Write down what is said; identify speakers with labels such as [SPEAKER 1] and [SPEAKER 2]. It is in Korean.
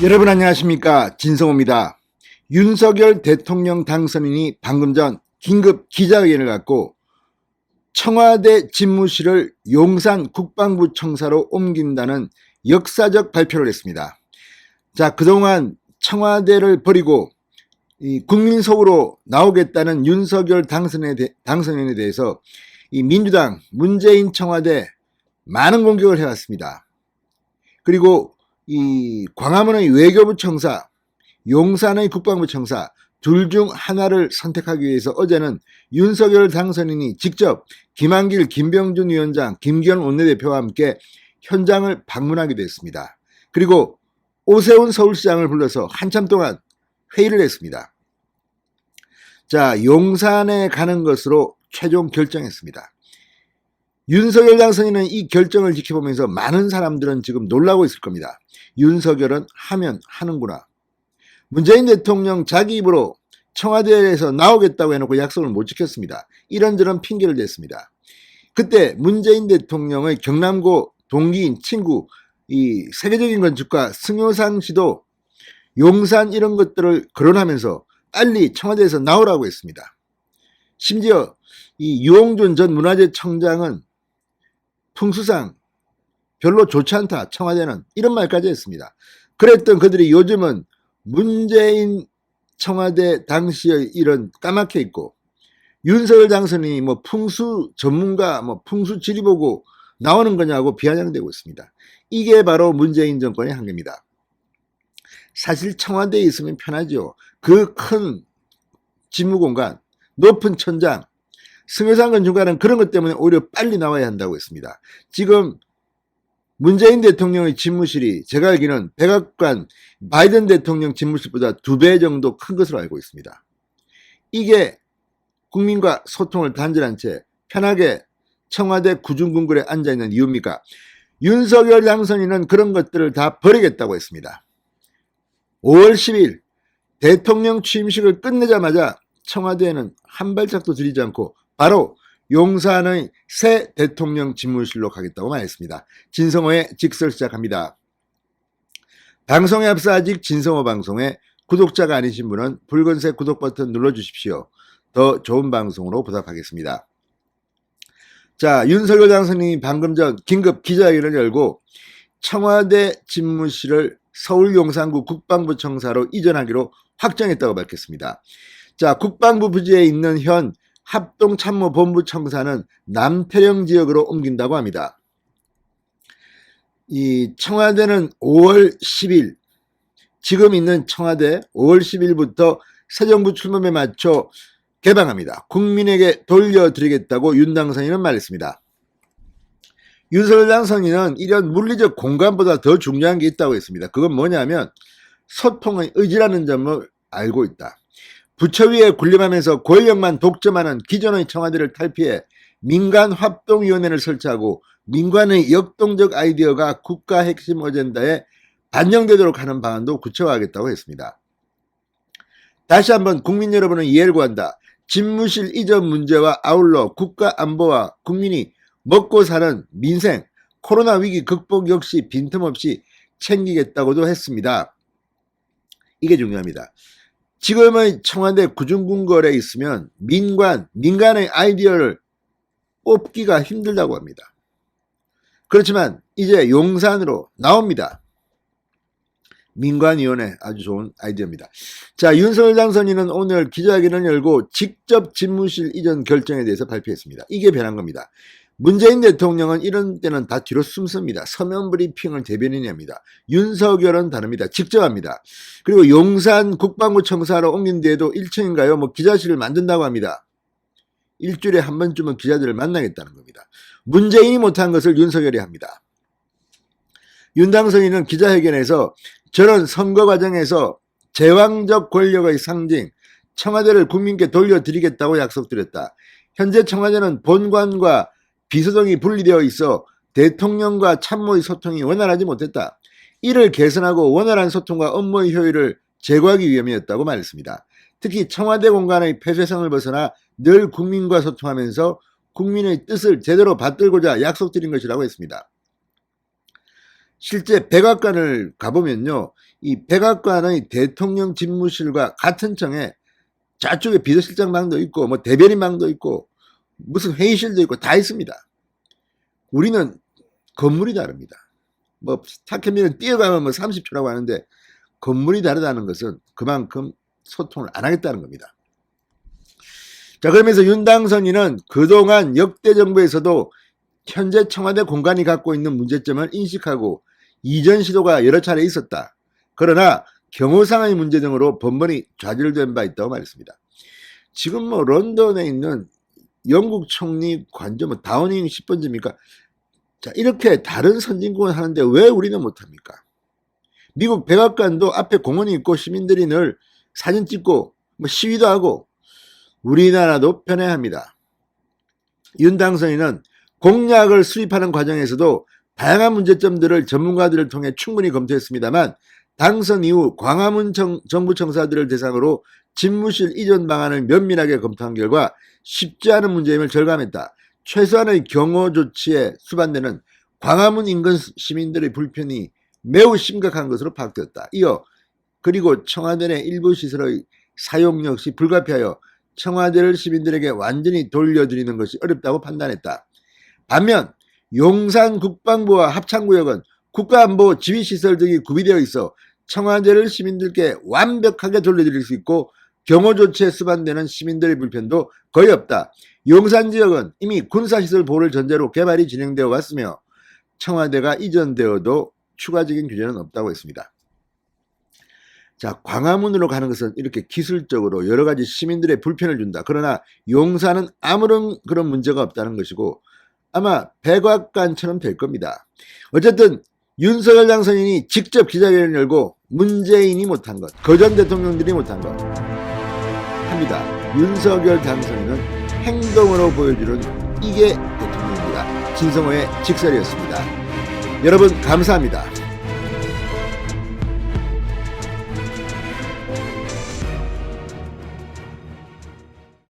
[SPEAKER 1] 여러분 안녕하십니까, 진성호입니다. 윤석열 대통령 당선인이 방금 전 긴급 기자회견을 갖고 청와대 집무실을 용산 국방부 청사로 옮긴다는 역사적 발표를 했습니다. 자, 그동안 청와대를 버리고 국민 속으로 나오겠다는 윤석열 당선인에 대해서 이 민주당 문재인 청와대 많은 공격을 해왔습니다. 그리고 이 광화문의 외교부 청사, 용산의 국방부 청사 둘 중 하나를 선택하기 위해서 어제는 윤석열 당선인이 직접 김한길, 김병준 위원장, 김기현 원내대표와 함께 현장을 방문하기도 했습니다. 그리고 오세훈 서울시장을 불러서 한참 동안 회의를 했습니다. 자, 용산에 가는 것으로 최종 결정했습니다. 윤석열 당선인은 이 결정을 지켜보면서 많은 사람들은 지금 놀라고 있을 겁니다. 윤석열은 하면 하는구나. 문재인 대통령 자기 입으로 청와대에서 나오겠다고 해놓고 약속을 못 지켰습니다. 이런저런 핑계를 댔습니다. 그때 문재인 대통령의 경남고 동기인 친구, 이 세계적인 건축가 승효상 씨도 용산 이런 것들을 거론하면서 빨리 청와대에서 나오라고 했습니다. 심지어 이 유홍준 전 문화재청장은 풍수상 별로 좋지 않다, 청와대는, 이런 말까지 했습니다. 그랬던 그들이 요즘은 문재인 청와대 당시의 일은 까맣게 있고 윤석열 당선인이 뭐 풍수 전문가, 뭐 풍수 지리 보고 나오는 거냐고 비아냥대고 있습니다. 이게 바로 문재인 정권의 한계입니다. 사실 청와대에 있으면 편하죠. 그 큰 집무공간, 높은 천장, 승효상 건축가는 그런 것 때문에 오히려 빨리 나와야 한다고 했습니다. 지금 문재인 대통령의 집무실이 제가 알기는 백악관 바이든 대통령 집무실보다 2배 정도 큰 것으로 알고 있습니다. 이게 국민과 소통을 단절한 채 편하게 청와대 구중궁궐에 앉아있는 이유입니까? 윤석열 당선인은 그런 것들을 다 버리겠다고 했습니다. 5월 10일 대통령 취임식을 끝내자마자 청와대에는 한 발짝도 들이지 않고 바로 용산의 새 대통령 집무실로 가겠다고 말했습니다. 진성호의 직설 시작합니다. 방송에 앞서 아직 진성호 방송에 구독자가 아니신 분은 붉은색 구독 버튼 눌러주십시오. 더 좋은 방송으로 보답하겠습니다. 자, 윤석열 당선인이 방금 전 긴급 기자회견을 열고 청와대 집무실을 서울 용산구 국방부 청사로 이전하기로 확정했다고 밝혔습니다. 자, 국방부 부지에 있는 현 합동참모본부 청사는 남태령 지역으로 옮긴다고 합니다. 이 청와대는 5월 10일, 지금 있는 청와대 5월 10일부터 새 정부 출범에 맞춰 개방합니다. 국민에게 돌려드리겠다고 윤 당선인은 말했습니다. 윤석열 당선인은 이런 물리적 공간보다 더 중요한 게 있다고 했습니다. 그건 뭐냐면 소통의 의지라는 점을 알고 있다. 부처 위에 군림하면서 권력만 독점하는 기존의 청와대를 탈피해 민간합동위원회를 설치하고 민간의 역동적 아이디어가 국가 핵심 어젠다에 반영되도록 하는 방안도 구체화하겠다고 했습니다. 다시 한번 국민 여러분의 이해를 구한다. 집무실 이전 문제와 아울러 국가 안보와 국민이 먹고 사는 민생, 코로나 위기 극복 역시 빈틈없이 챙기겠다고도 했습니다. 이게 중요합니다. 지금의 청와대 구중궁궐에 있으면 민간의 아이디어를 뽑기가 힘들다고 합니다. 그렇지만 이제 용산으로 나옵니다. 민관위원회 아주 좋은 아이디어입니다. 자, 윤석열 당선인은 오늘 기자회견을 열고 직접 집무실 이전 결정에 대해서 발표했습니다. 이게 변한 겁니다. 문재인 대통령은 이런 때는 다 뒤로 숨습니다. 서면 브리핑을 대변인이 합니다. 윤석열은 다릅니다. 직접 합니다. 그리고 용산 국방부 청사로 옮긴 데에도 1층인가요? 뭐 기자실을 만든다고 합니다. 일주일에 한 번쯤은 기자들을 만나겠다는 겁니다. 문재인이 못한 것을 윤석열이 합니다. 윤 당선인은 기자회견에서 저런 선거 과정에서 제왕적 권력의 상징 청와대를 국민께 돌려드리겠다고 약속드렸다. 현재 청와대는 본관과 비서동이 분리되어 있어 대통령과 참모의 소통이 원활하지 못했다. 이를 개선하고 원활한 소통과 업무의 효율을 제고하기 위함이었다고 말했습니다. 특히 청와대 공간의 폐쇄성을 벗어나 늘 국민과 소통하면서 국민의 뜻을 제대로 받들고자 약속드린 것이라고 했습니다. 실제 백악관을 가보면요, 이 백악관의 대통령 집무실과 같은 청에 저쪽에 비서실장방도 있고 뭐 대변인방도 있고 무슨 회의실도 있고 다 있습니다. 우리는 건물이 다릅니다. 뭐 스타캐미는 뛰어가면 뭐 30초라고 하는데 건물이 다르다는 것은 그만큼 소통을 안 하겠다는 겁니다. 자, 그러면서 윤당선인은 그동안 역대 정부에서도 현재 청와대 공간이 갖고 있는 문제점을 인식하고 이전 시도가 여러 차례 있었다. 그러나 경호상의 문제 등으로 번번이 좌절된 바 있다고 말했습니다. 지금 뭐 런던에 있는 영국 총리 관저 뭐 다우닝 10번지입니까? 자, 이렇게 다른 선진국은 하는데 왜 우리는 못합니까? 미국 백악관도 앞에 공원이 있고 시민들이 늘 사진 찍고 뭐 시위도 하고 우리나라도 편애합니다. 윤 당선인은 공약을 수립하는 과정에서도 다양한 문제점들을 전문가들을 통해 충분히 검토했습니다만 당선 이후 광화문 정부 청사들을 대상으로 집무실 이전 방안을 면밀하게 검토한 결과 쉽지 않은 문제임을 절감했다. 최소한의 경호 조치에 수반되는 광화문 인근 시민들의 불편이 매우 심각한 것으로 파악되었다. 이어 그리고 청와대 내 일부 시설의 사용 역시 불가피하여 청와대를 시민들에게 완전히 돌려드리는 것이 어렵다고 판단했다. 반면 용산 국방부와 합창구역은 국가안보 지휘시설 등이 구비되어 있어 청와대를 시민들께 완벽하게 돌려드릴 수 있고 경호조치에 수반되는 시민들의 불편도 거의 없다. 용산 지역은 이미 군사시설 보호를 전제로 개발이 진행되어 왔으며 청와대가 이전되어도 추가적인 규제는 없다고 했습니다. 자, 광화문으로 가는 것은 이렇게 기술적으로 여러 가지 시민들의 불편을 준다. 그러나 용산은 아무런 그런 문제가 없다는 것이고 아마 백악관처럼 될 겁니다. 어쨌든 윤석열 당선인이 직접 기자회견을 열고 문재인이 못한 것, 거전 대통령들이 못한 것 합니다. 윤석열 당선인은 행동으로 보여주는 이게 대통령입니다. 진성호의 직설이었습니다. 여러분 감사합니다.